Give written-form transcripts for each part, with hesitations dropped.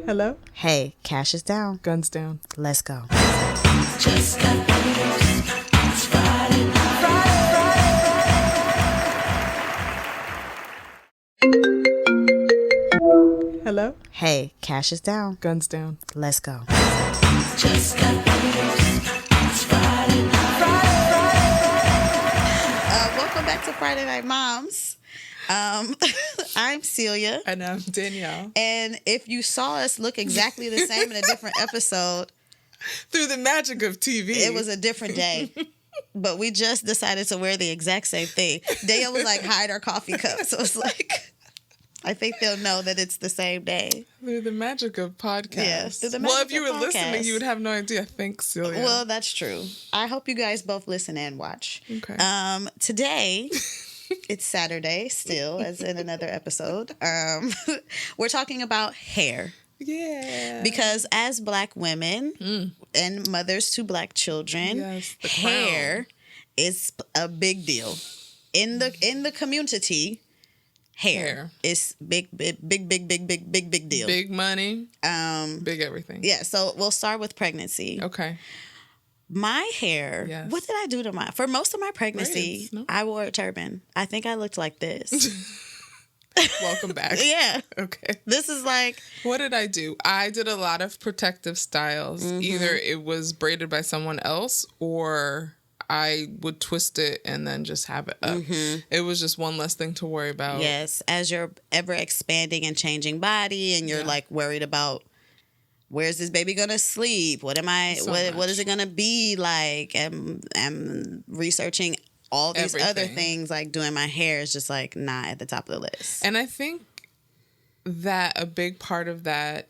Hello? Hey, cash is down. Guns down. Let's go. Just got news. It's Friday night. Hello? Hey, cash is down. Guns down. Let's go. Just got news. It's Friday night. Welcome back to Friday Night Moms. I'm Celia. And I'm Danielle. And if you saw us look exactly the same in a different episode, Through the magic of TV. it was a different day. But we just decided to wear the exact same thing. Danielle was like, hide our coffee cups. So it's like, I think they'll know that it's the same day. Through the magic of podcasts. Yeah, through the Well, magic if you of were listening, podcasts. you would have no idea. Thanks, Celia. Well, that's true. I hope you guys both listen and watch. Okay. Today, it's Saturday still, as in another episode. We're talking about hair. Yeah. Because as Black women and mothers to Black children, Yes, the hair is a big deal. In the community, hair is big deal. Big money, big everything. Yeah, so we'll start with pregnancy. Okay. My hair, Yes. what did I do to my... For most of my pregnancy, Braids, no? I wore a turban. I think I looked like this. Welcome back. Yeah. Okay. This is like... What did I do? I did a lot of protective styles. Either it was braided by someone else or I would twist it and then just have it up. It was just one less thing to worry about. Yes, as you're ever expanding and changing body and you're like worried about where's this baby gonna sleep? What am I? So What much. is it gonna be like? I'm researching all these other Everything. things. Like doing my hair is just like not at the top of the list. And I think that a big part of that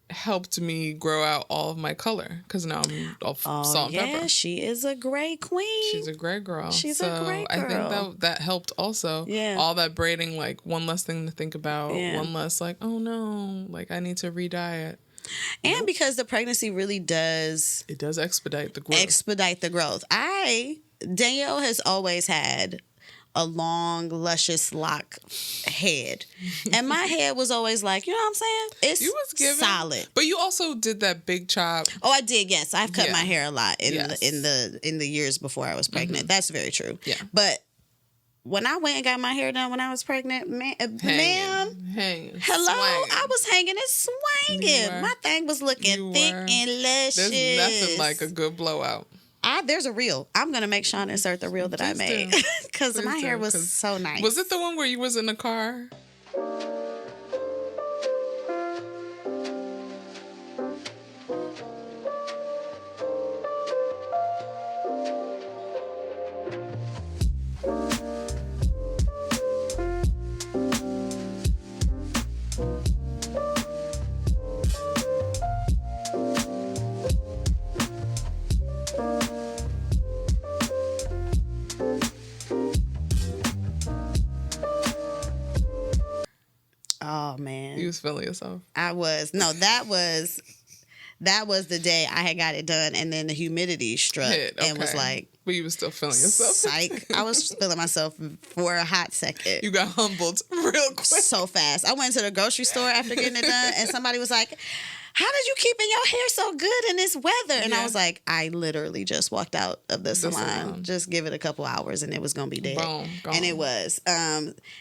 helped me grow out all of my color because now I'm all salt and yeah, pepper. she is a gray queen. She's a gray girl. She's so a gray I think girl. that helped also. Yeah. All that braiding, like one less thing to think about. Yeah. One less like, oh no, like I need to re-dye it. And because the pregnancy really does It does expedite the growth. Danielle has always had a long, luscious lock head. And my head was always like, you know what I'm saying? It's You was given solid. But you also did that big chop. Oh, I did. Yes, I've cut Yeah. my hair a lot in Yes. the years before I was pregnant. That's very true. Yeah. But when I went and got my hair done when I was pregnant, ma'am, Hanging. hello, swanging. I was hanging and swinging. You were. My thing was looking You thick were. and luscious. There's nothing like a good blowout. There's a reel. I'm gonna make Sean insert the reel that I Please made do. because Please my hair do, was 'cause- so nice. Was it the one where you was in the car? Oh man, You was feeling yourself. I was that was the day I had got it done, and then the humidity struck Hit, and was okay. like, But you was still feeling yourself. psych. I was feeling myself for a hot second. You got humbled real quick. So fast. I went to the grocery store after getting it done, and somebody was like, how did you keeping your hair so good in this weather? And I Yeah. was like, I literally just walked out of the salon. salon. Just give it a couple hours and it was going to be dead. Boom, gone. And it was.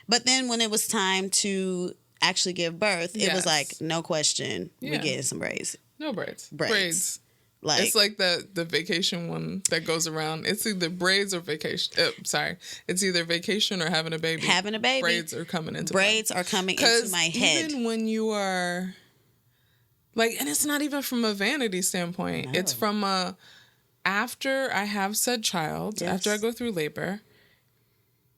But then when it was time to actually give birth, it was Yes. like, no question, we Yeah. getting some braids. No braids. Braids. Like, It's like the vacation one that goes around. It's either braids or vacation. It's either vacation or having a baby. having a baby. Braids are coming into Braids are coming into my head. Even when you are like, and it's not even from a vanity standpoint. No. It's from after I have said child, Yes. after I go through labor,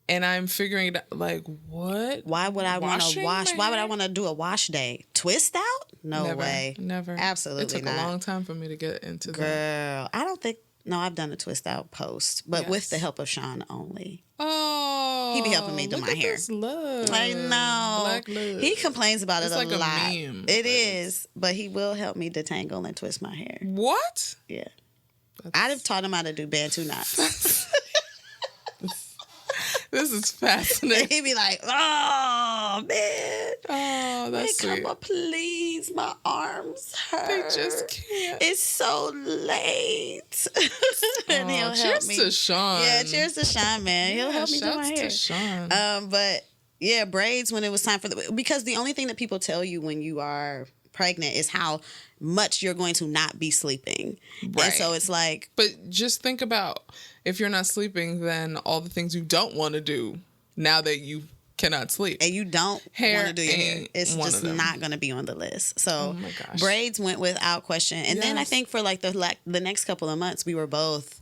and I'm figuring it out, like, what? Why would I want to Washing wash? my Why would I hair? want to do a wash day? Twist out? No Never, way. Never. Absolutely It took not. a long time for me to get into that. Girl, I don't think. No, I've done a twist out post, but with Yes. the help of Sean only. Oh, He be helping me do look my at hair. this love. I know. Black love. He complains about It's it like a a lot. meme, It but is, but he will help me detangle and twist my hair. What? Yeah. I'd have taught him how to do Bantu knots. This is fascinating. He'd be like, "Oh man, Oh, that's hey, sweet. come on, please, my arms hurt. They just can't. It's so late." And he'll help cheers me. to Sean. Yeah, cheers to Sean, man. He'll help me do my hair. To Sean. But yeah, braids when it was time for because the only thing that people tell you when you are pregnant is how much you're going to not be sleeping. Right. And so it's like, But just think about if you're not sleeping, then all the things you don't want to do now that you cannot sleep. and you don't Hair want to do your hair. ain't It's one just of them. not going to be on the list. So Oh my gosh. braids went without question. And then I Yes. think for like the next couple of months, we were both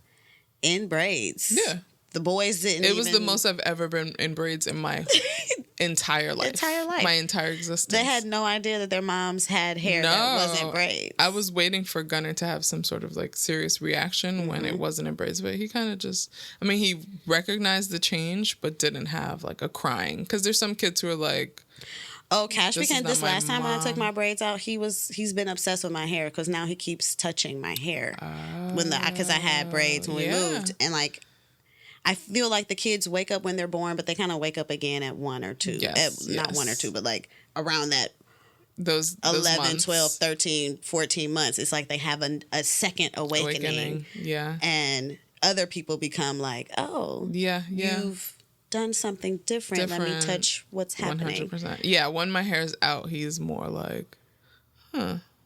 in braids. Yeah. The boys didn't It was the even- most I've ever been in braids in my entire life. My entire existence. They had no idea that their moms had hair that wasn't braids. I was waiting for Gunnar to have some sort of like serious reaction when it wasn't in braids, but he kind of just, I mean, he recognized the change, but didn't have like a crying. Because there's some kids who are like, Oh, Cash This is Weekend, not this my last time when I took mom. my braids out, he's been obsessed with my hair because now he keeps touching my hair. Because I had braids when we yeah. moved. And like, I feel like the kids wake up when they're born, but they kind of wake up again at 1 or 2. Yes, Not yes. 1 or 2, but like around that those 11, months. 12, 13, 14 months. It's like they have a second awakening. Yeah. And other people become like, oh, Yeah. you've done something different. Let me Different. touch what's happening. 100%. Yeah. When my hair is out, he's more like,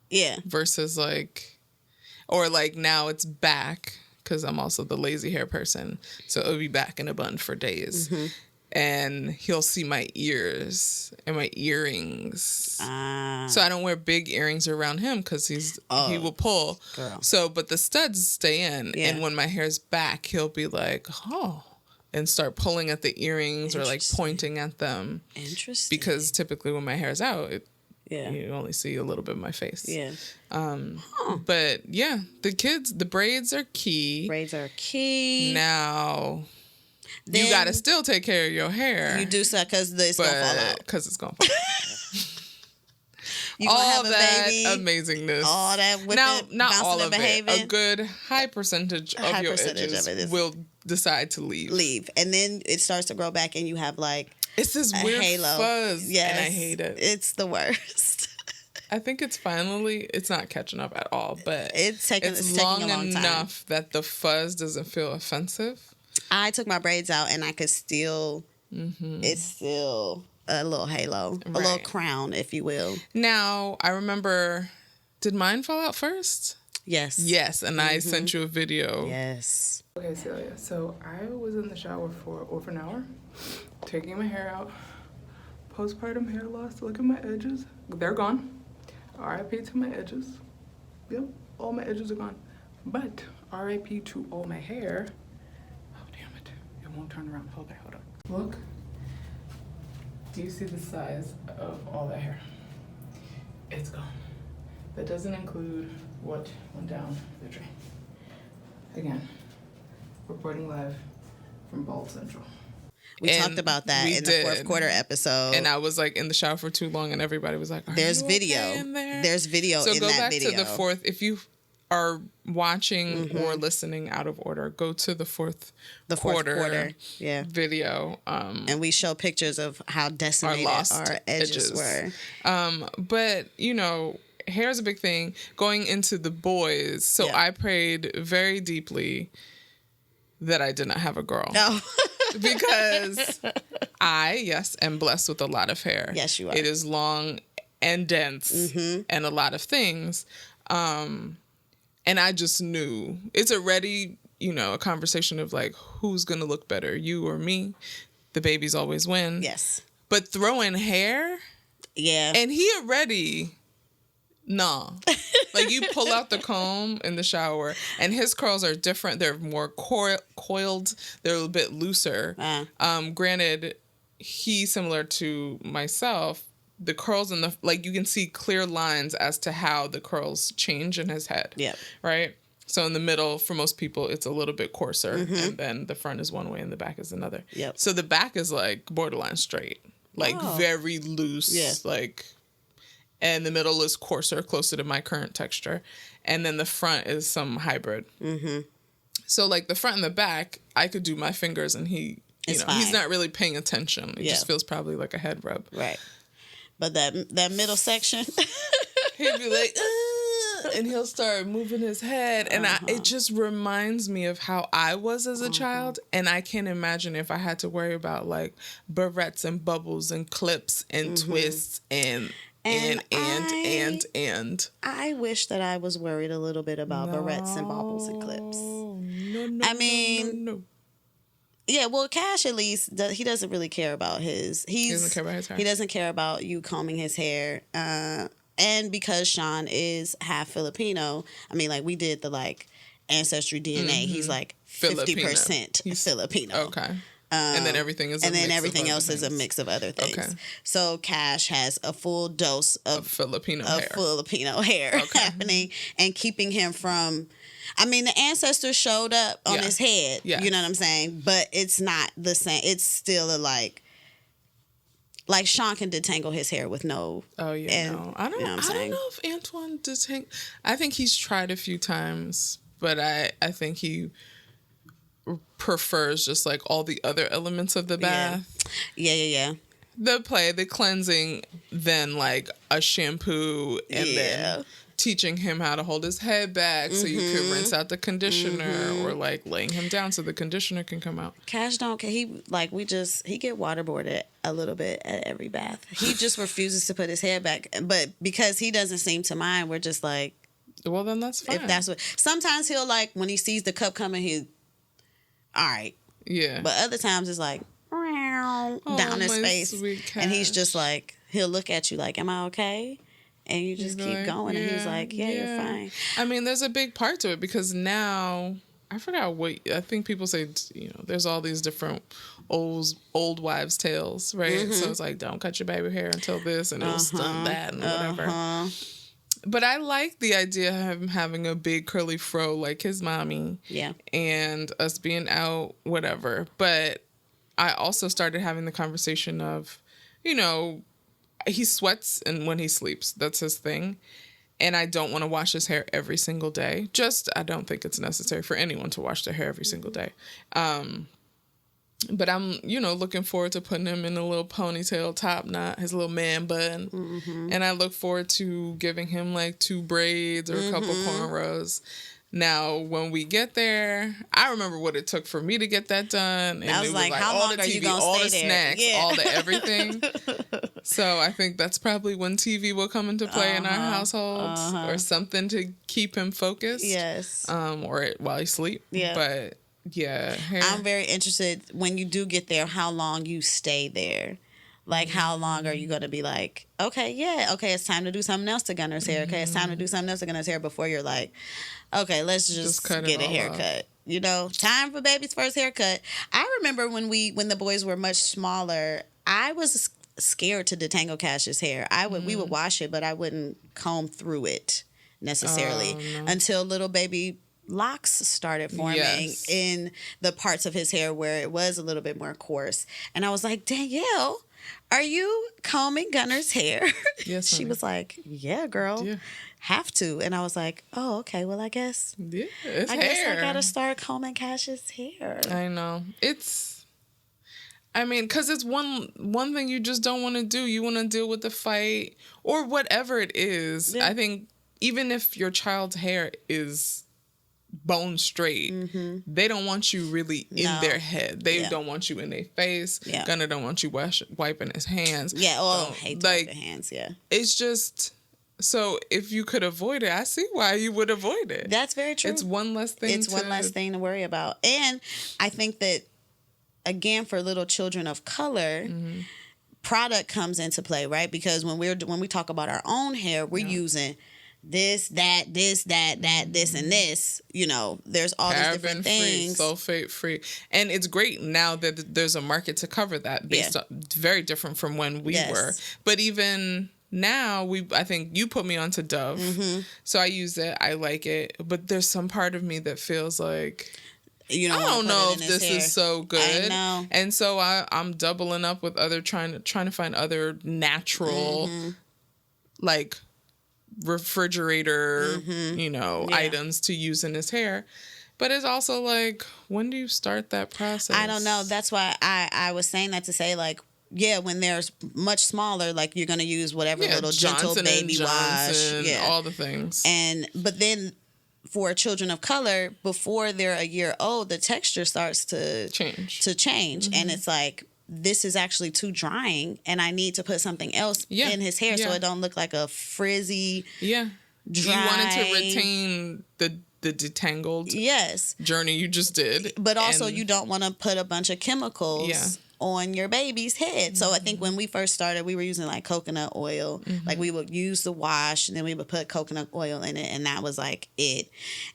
Yeah. versus like, or like now it's back because I'm also the lazy hair person. So it'll be back in a bun for days. Mm-hmm. And he'll see my ears and my earrings. So I don't wear big earrings around him because he will pull. Girl. So, but the studs stay in. Yeah. And when my hair's back, he'll be like, oh, and start pulling at the earrings or like Interesting. pointing at them. Interesting. Because typically when my hair's out, yeah. you only see a little bit of my face. Yeah. But yeah, the braids are key. Braids are key. Now, Then you got to still take care of your hair. You do so because it's going to fall out. Because it's going to fall out. You're going to have All a that baby. amazingness. All that whipping, Now, not bouncing all and of it. behaving. A good high percentage of High your percentage edges of it is- will decide to leave. Leave. And then it starts to grow back and you have like It's this a weird halo. fuzz. Yes. And I hate it. It's the worst. I think it's not catching up at all, but It's taking long a long time. enough that the fuzz doesn't feel offensive. I took my braids out and I could still, it's still a little halo, a little Right. crown, if you will. Now, I remember, did mine fall out first? Yes. Yes, and I sent you a video. Yes. Okay, Celia, so I was in the shower for over an hour, taking my hair out. Postpartum hair loss, look at my edges. They're gone. RIP to my edges. Yep, all my edges are gone. But RIP to all my hair. Oh, damn it. It won't turn around. Hold on. Look. Do you see the size of all that hair? It's gone. That doesn't include what went down the drain. Again, reporting live from Bald Central. We And talked about that we in the did. fourth quarter episode. And I was like in the shower for too long, and everybody was like, There's you video. okay in there? There's video So in go that back video. to the fourth. If you are watching or listening out of order, go to the fourth quarter Yeah. video. And we show pictures of how decimated lost our edges were. But you know, hair is a big thing. Going into the boys, so Yeah. I prayed very deeply that I did not have a girl. No. Because I am blessed with a lot of hair. Yes, you are. It is long and dense and a lot of things. And I just knew it's already, a conversation of like, who's going to look better, you or me? The babies always win. Yes. But throw in hair, Yeah. and he already, nah. Like you pull out the comb in the shower, and his curls are different. They're more coiled. They're a little bit looser. Granted, he's similar to myself. The curls in you can see clear lines as to how the curls change in his head. Yep. Right? So in the middle, for most people, it's a little bit coarser, and then the front is one way and the back is another. Yep. So the back is like borderline straight, very loose, Yeah. and the middle is coarser, closer to my current texture, and then the front is some hybrid. Mm-hmm. So like the front and the back, I could do my fingers, and he It's he's fine. not really paying attention. It Yeah. just feels probably like a head rub. Right. But that middle section, He'd be like, and he'll start moving his head. And it just reminds me of how I was as a child. And I can't imagine if I had to worry about like barrettes and bubbles and clips and twists and I wish that I was worried a little bit about barrettes and bobbles and clips. No, I mean, no. Yeah, well, Cash at least he doesn't really care about his. He doesn't care about his hair. He doesn't care about you combing his hair. And because Sean is half Filipino, I mean, like we did the like ancestry DNA. He's like 50% Filipino. Okay. And then everything is. And then everything else is a mix of other things. Okay. So Cash has a full dose of Filipino hair happening and keeping him from. I mean, the ancestors showed up on his head. Yeah. You know what I'm saying? But it's not the same. It's still a like Sean can detangle his hair with no. Oh yeah, no. I don't. You know what I'm saying? I don't know if Antoine detangle. I think he's tried a few times, but I think he prefers just like all the other elements of the bath. Yeah. The cleansing, then like a shampoo, and then teaching him how to hold his head back so you could rinse out the conditioner or like laying him down so the conditioner can come out. Cash don't he get waterboarded a little bit at every bath. He just refuses to put his hair back, but because he doesn't seem to mind, we're just like, well then that's fine. If that's what sometimes he'll like when he sees the cup coming, he's all right. Yeah. But other times it's like down his face and he's just like he'll look at you like, am I okay? And you just keep going. And he's like, yeah, you're fine. I mean, there's a big part to it because now, I forgot what, I think people say, there's all these different old wives' tales, right? So it's like, don't cut your baby hair until this and it'll stunt that and whatever. But I like the idea of him having a big curly fro like his mommy. Yeah. And us being out, whatever. But I also started having the conversation of, he sweats and when he sleeps. That's his thing. And I don't want to wash his hair every single day. I don't think it's necessary for anyone to wash their hair every single day. But I'm, looking forward to putting him in a little ponytail top knot, his little man bun. And I look forward to giving him like 2 braids or a couple cornrows. Now, when we get there, I remember what it took for me to get that done. And I was like, how long are you going to all stay the there? snacks, all the everything. So I think that's probably when TV will come into play in our household or something to keep him focused. Yes. Or while he sleep. Yeah. But yeah. I'm very interested when you do get there, how long you stay there. Like, how long are you going to be like, okay, it's time to do something else to Gunner's hair. Okay, it's time to do something else to Gunner's hair before you're like, okay, let's just get a haircut. Time for baby's first haircut. I remember when the boys were much smaller, I was scared to detangle Cash's hair. We would wash it, but I wouldn't comb through it necessarily until little baby locks started forming in the parts of his hair where it was a little bit more coarse. And I was like, Danielle, are you combing Gunner's hair? Yes. She was like, yeah, girl. Yeah. Have to. And I was like, oh, okay, well, I guess it's I hair. guess I gotta start combing Cash's hair. I know. Because it's one thing you just don't want to do. You want to deal with the fight or whatever it is. Yeah. I think even if your child's hair is bone straight, they don't want you really in their head. They don't want you in their face. Yeah. Gunner don't want you wiping his hands. Yeah, I hate to wipe the hands, yeah. It's just, so if you could avoid it, I see why you would avoid it. That's very true. It's one less thing to worry about. And I think that, again, for little children of color, product comes into play, right? Because when we talk about our own hair, we're using this, that, and this. There's all these different things. Sulfate free. And it's great now that there's a market to cover that based on, very different from when we were. But even now, I think you put me onto Dove. So I use it. I like it. But there's some part of me that feels like, I don't know if this is so good. I know. And so I'm doubling up with trying to find other natural, refrigerator, items to use in his hair. But it's also like, when do you start that process? I don't know. That's why I was saying that to say, like, yeah, when they're much smaller, like, you're going to use whatever little gentle Johnson baby and Johnson, wash. Yeah. all the things. But then for children of color, before they're a year old, the texture starts to change. And it's like, this is actually too drying, and I need to put something else in his hair so it don't look like a frizzy, dry. You wanted to retain the detangled journey you just did. But also, you don't want to put a bunch of chemicals on your baby's head. So I think when we first started, we were using like coconut oil. Like, we would use the wash and then we would put coconut oil in it, and that was like it.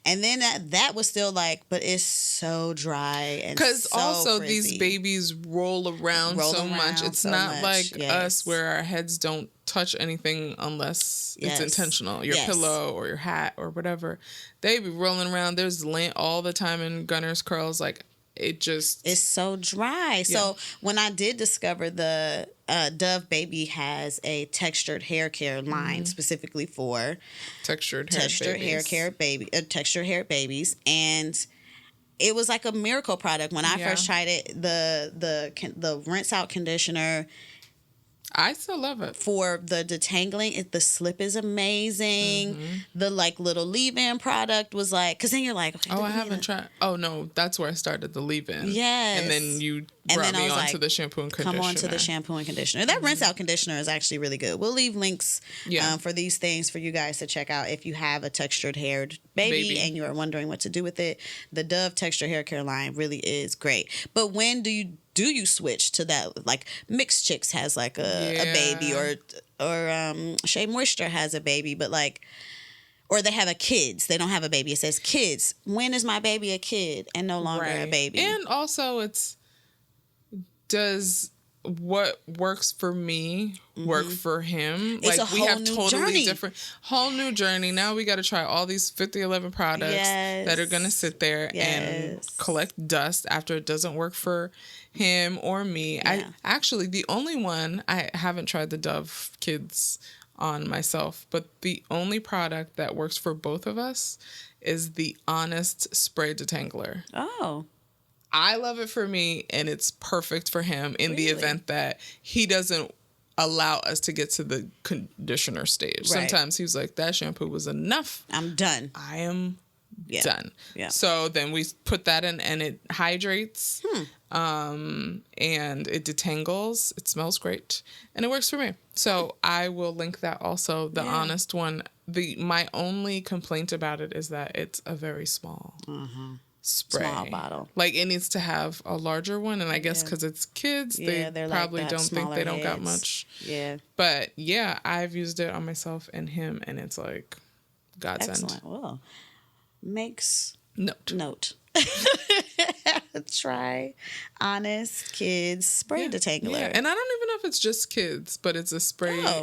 And then that was still like, but it's so dry and because so also frizzy. These babies roll around so much. It's not like us where our heads don't touch anything unless it's intentional. Your pillow or your hat or whatever. They be rolling around. There's lint all the time in Gunner's curls. Like, it's so dry. So when I did discover the Dove Baby has a textured hair care line specifically for textured hair babies, and it was like a miracle product. When I first tried it, the rinse out conditioner, I still love it. For the detangling, the slip is amazing. The like little leave-in product was like, because then you're like, okay, I haven't tried. Oh no, that's where I started the leave-in. Yes. And then you brought me onto the shampoo and conditioner. Come on to the shampoo and conditioner. That rinse out conditioner is actually really good. We'll leave links for these things for you guys to check out if you have a textured haired baby and you are wondering what to do with it. The Dove Texture Hair Care line really is great. But when do you switch to that? Like, Mixed Chicks has like a baby, or Shea Moisture has a baby, but like, or they have a kids. They don't have a baby. It says kids. When is my baby a kid and no longer a baby? And also, does what works for me work for him? It's like, a we whole have new totally journey. whole new journey. Now we got to try all these 50-11 products that are going to sit there and collect dust after it doesn't work for him or me. I actually, the only one, I haven't tried the Dove Kids on myself, but the only product that works for both of us is the Honest Spray Detangler. Oh. I love it for me, and it's perfect for him in the event that he doesn't allow us to get to the conditioner stage. Right. Sometimes he was like, that shampoo was enough. I'm done. I am done. Yeah. So then we put that in, and it hydrates, and it detangles. It smells great, and it works for me. So I will link that also, the Honest one. My only complaint about it is that it's a very small spray. Small bottle. Like, it needs to have a larger one, and I guess because it's kids, they probably like don't think they don't got heads. much. Yeah. But yeah, I've used it on myself and him, and it's like godsend. Excellent. Well, makes note. Try Honest Kids Spray Detangler. Yeah. And I don't even know if it's just kids, but it's a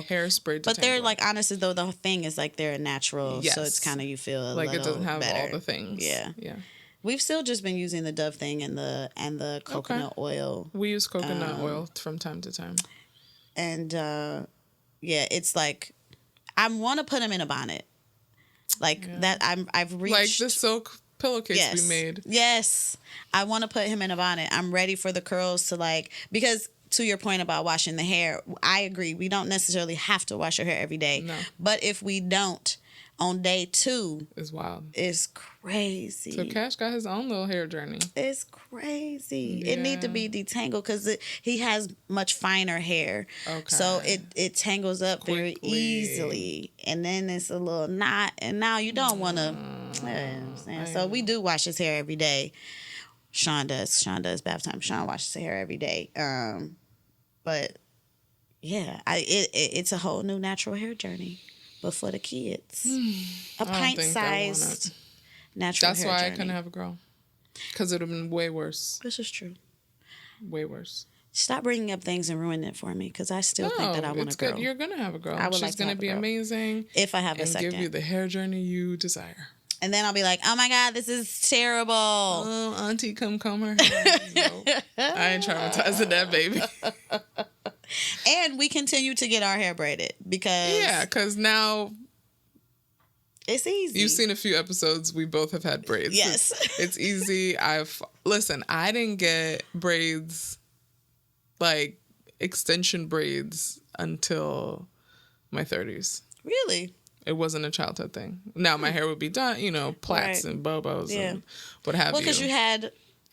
hair spray detangler. But they're like, Honest, as though the thing is like they're natural, so it's kind of, you feel a like little it doesn't have better. all the things. Yeah. We've still just been using the Dove thing and the coconut oil. We use coconut oil from time to time. And it's like, I want to put them in a bonnet. Like that, I've reached. Like the silk pillowcase we made. Yes. I want to put him in a bonnet. I'm ready for the curls to because to your point about washing the hair, I agree. We don't necessarily have to wash your hair every day. No. But if we don't, on day 2, it's wild. It's crazy. So Cash got his own little hair journey. It's crazy. It need to be detangled because he has much finer hair. Okay. So it tangles up very easily. And then it's a little knot. And now you don't want to. So we do wash his hair every day. Sean does bath time. Sean washes his hair every day. But yeah, it's a whole new natural hair journey. But for the kids, a pint-sized natural hair journey. That's why I couldn't have a girl. Because it would have been way worse. This is true. Way worse. Stop bringing up things and ruining it for me, because I still think that I want a girl. Good. You're going to have a girl. She's going to be amazing. If I have a second. And give you the hair journey you desire. And then I'll be like, oh my God, this is terrible. Oh, auntie, come comb her hair. Nope. I ain't traumatizing that baby. And we continue to get our hair braided because... Yeah, because now It's easy. You've seen a few episodes. We both have had braids. Yes. It's easy. Listen, I didn't get braids, like extension braids, until my 30s. Really? It wasn't a childhood thing. Now my hair would be done, plaits and bobos and what have you. Well, because you had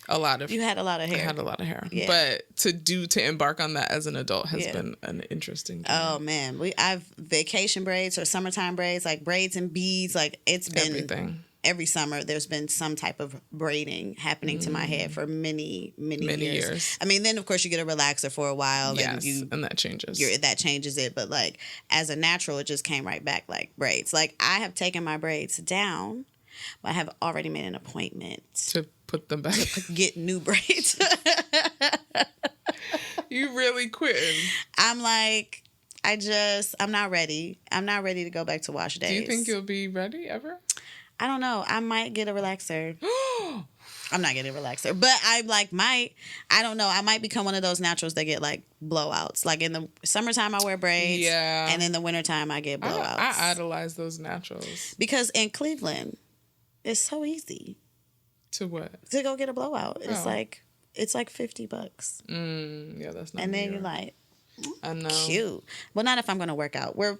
a lot of hair. I had a lot of hair. Yeah. But to embark on that as an adult has been an interesting journey. Oh man, I've vacation braids or summertime braids, like braids and beads. Like it's been everything. Every summer there's been some type of braiding happening to my head for many years. I mean, then of course you get a relaxer for a while, and that changes. That changes it. But like as a natural, it just came right back like braids. Like I have taken my braids down, but I have already made an appointment to put them back. Get new braids. You really quitting? I'm like, I'm not ready. I'm not ready to go back to wash days. Do you think you'll be ready ever? I don't know. I might get a relaxer. I'm not getting a relaxer, but I I don't know. I might become one of those naturals that get like blowouts. Like in the summertime, I wear braids. Yeah. And in the wintertime, I get blowouts. I idolize those naturals. Because in Cleveland, it's so easy. To what? To go get a blowout. It's like $50. Yeah, that's not. And then you're like, I know. Cute. Well, not if I'm gonna work out. We're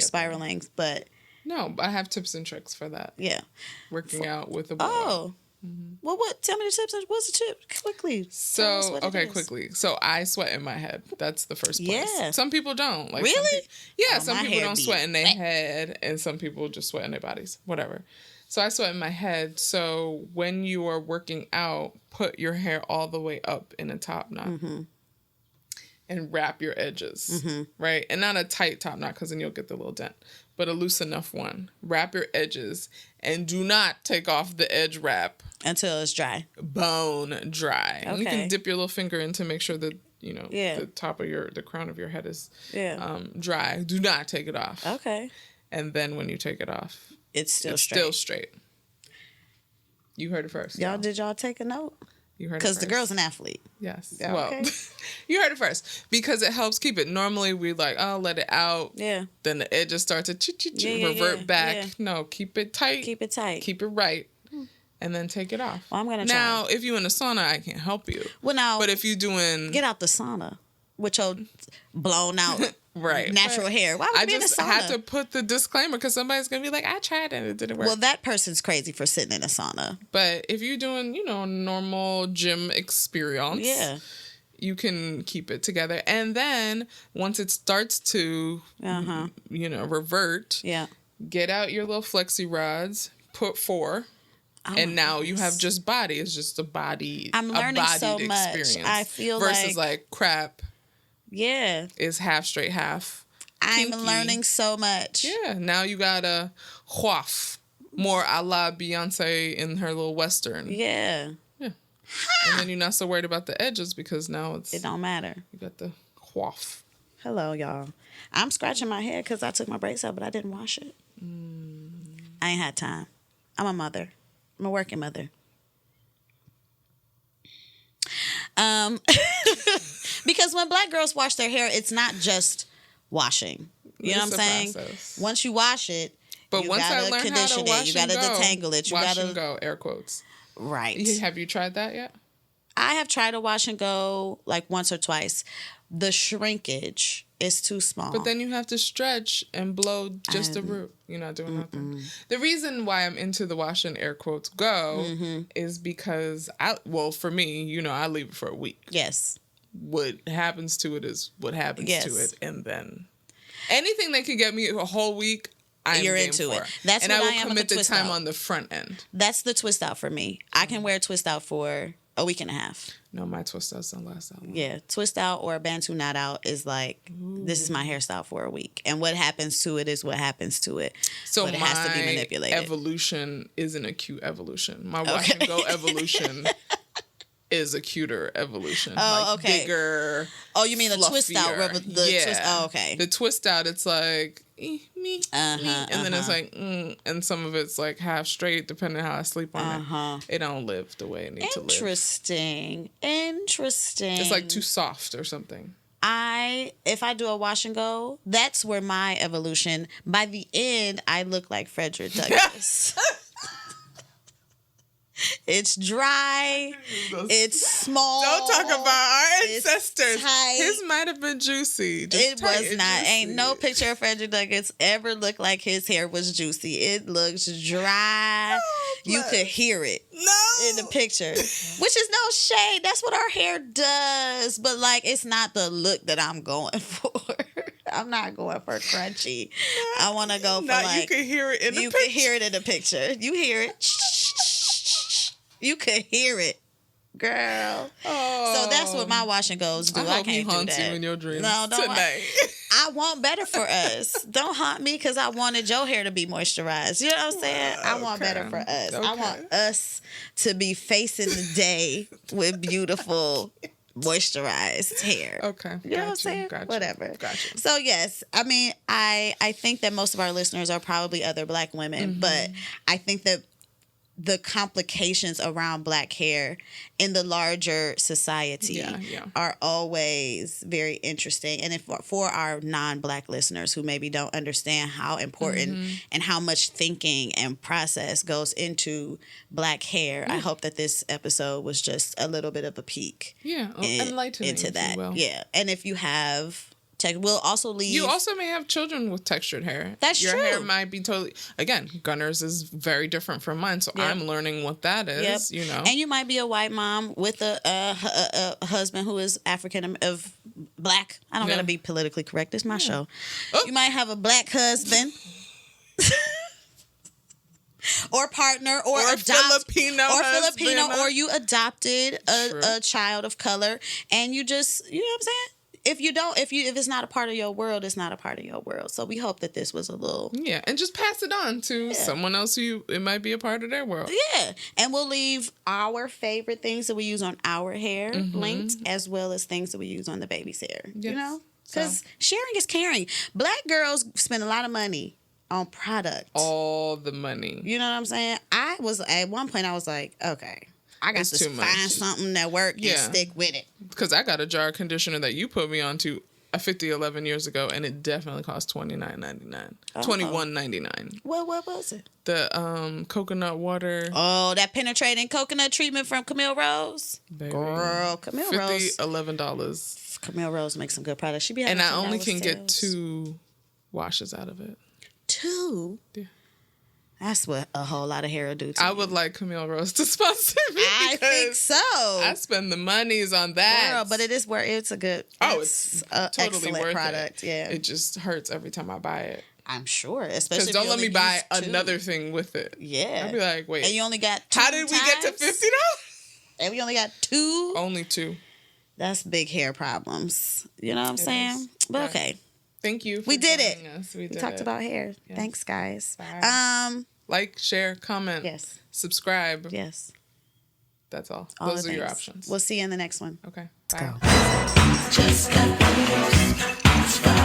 spiraling, but. No, I have tips and tricks for that. Yeah. Working out with a blowout. Oh. Well, tell me the tips. What's the tip? Quickly. So, quickly. So, I sweat in my head. That's the first place. Yeah. Some people don't. Like really? Some people don't sweat in their head, and some people just sweat in their bodies. Whatever. So, I sweat in my head. So, when you are working out, put your hair all the way up in a top knot. Mm-hmm. And wrap your edges, right? And not a tight top knot, because then you'll get the little dent, but a loose enough one. Wrap your edges and do not take off the edge wrap until it's dry. Bone dry. Okay. And you can dip your little finger in to make sure that the top of the crown of your head is dry. Do not take it off. Okay. And then when you take it off, it's still straight. You heard it first. Did y'all take a note? You heard it because the girl's an athlete. Yes. Yeah, well, you heard it first because it helps keep it. Normally we let it out. Yeah. Then the edges start to revert back. Yeah. No, keep it tight. Keep it tight. Keep it right. And then take it off. Well, I'm gonna now. If you're in a sauna, I can't help you. Well, now, but if you're doing, get out the sauna with your blown out. Right. Natural hair. Why would you be in a sauna? I just had to put the disclaimer because somebody's going to be like, I tried and it didn't work. Well, that person's crazy for sitting in a sauna. But if you're doing, normal gym experience, you can keep it together. And then once it starts to, revert, get out your little flexi rods, put 4. And now you have just body. It's just a body. I'm learning so much. Experience I feel versus like crap. Yeah. Is half straight, half I'm kinky. learning so much. Yeah. Now you got a coif. More a la Beyonce in her little Western. Yeah. Yeah. And then you're not so worried about the edges because now it don't matter. You got the coif. Hello, y'all. I'm scratching my head because I took my braids out, but I didn't wash it. I ain't had time. I'm a mother. I'm a working mother. Because when black girls wash their hair, it's not just washing. You know what I'm saying? Process. Once you wash it, but you once gotta I learned condition how to wash it. You gotta detangle it. You wash gotta and go, air quotes. Right. Have you tried that yet? I have tried to wash and go like once or twice. The shrinkage is too small. But then you have to stretch and blow just the root. You're not doing nothing. The reason why I'm into the wash and air quotes go is because for me, I leave it for a week. Yes. What happens to it is what happens to it, and then anything that can get me a whole week, you're into it. That's and what I will commit the time out. On the front end. That's the twist out for me. I can wear a twist out for a week and a half. No, my twist outs don't last that long. Yeah, twist out or a bantu knot out is like, this is my hairstyle for a week, and what happens to it is what happens to it. So but it has to be manipulated. Evolution isn't a cute evolution. My wash and go evolution is a cuter evolution. Oh, like okay. Bigger. Oh, you mean the twist out? Twist, oh, okay. The twist out, it's like me, and then it's like, and some of it's like half straight, depending on how I sleep on it. It don't live the way it needs to live. Interesting. It's like too soft or something. if I do a wash and go, that's where my evolution. By the end, I look like Frederick Douglass. It's dry. It's small. Don't talk about our ancestors. tight. His might have been juicy. Just It tight was and not. juicy. Ain't no picture of Frederick Douglass ever looked like his hair was juicy. It looks dry. You could hear it No. in the picture, which is no shade. That's what our hair does. But like, it's not the look that I'm going for. I'm not going for crunchy. I want to go for like. You can hear it in the You picture. can hear it in the picture. You hear it. You could hear it, girl. Oh. So that's what my wash and goes do. I I hope he can't do haunts that. you in your dreams No, don't. tonight. I want better for us. Don't haunt me because I wanted your hair to be moisturized. You know what I'm saying? I want Okay. better for us. I Okay. want us to be facing the day with beautiful moisturized hair. Okay. You know what I'm saying? Gotcha. Whatever. Gotcha. So yes, I mean, I think that most of our listeners are probably other Black women, Mm-hmm. but I think that the complications around Black hair in the larger society Yeah. are always very interesting. And if for our non-Black listeners who maybe don't understand how important Mm-hmm. and how much thinking and process goes into Black hair, I hope that this episode was just a little bit of a peek Yeah. Enlightening into if that. you will. Yeah. And if you have we'll also leave. You also may have children with textured hair. That's Your true. hair might be totally. Again, Gunner's is very different from mine, so Yep. I'm learning what that is. Yep. You know, And you might be a white mom with a husband who is African of Black. I don't Yeah. gotta be politically correct. It's my show. Oh. You might have a Black husband. Or partner, or Filipino husband. or you adopted True. a child of color, and you just, you know what I'm saying. If it's not a part of your world, it's not a part of your world. So we hope that this was a little. Yeah, and just pass it on to someone else who it might be a part of their world. Yeah, and we'll leave our favorite things that we use on our hair linked, as well as things that we use on the baby's hair. You Yes. know, because sharing is caring. Black girls spend a lot of money on product. All the money. You know what I'm saying? I was at one point. I was like, okay, I got It's to too much. find something that works Yeah. and stick with it. Because I got a jar of conditioner that you put me onto 11 years ago, and it definitely cost $29.99. $21.99. Well, what was it? The coconut water. Oh, that penetrating coconut treatment from Camille Rose. Baby. Girl, Camille Rose. $11. Camille Rose makes some good products. She be having And I only $10 can get sales. 2 washes out of it. 2. Yeah. That's what a whole lot of hair will do to I you. would like Camille Rose to sponsor me. I think because so. I spend the monies on that. Girl, but it is where it's a good. Oh, it's it's a totally excellent worth product. it. Yeah, It just hurts every time I buy it. I'm sure. Especially Because if don't you let me only buy use 2. another thing with it. Yeah, I'd be like, wait, and you only got 2 how did we get to times? $50? And we only got 2. Only 2. That's big hair problems. You know what I'm saying? is. But Right. okay, Thank you. For we did joining it. Us. We We did talked it. about hair. Yes. Thanks, guys. Bye. Like, share, comment, Yes, subscribe. yes. That's all. All Those the are your things. options. We'll see you in the next one. Okay. Let's Bye. go. Just got the news. It's Friday.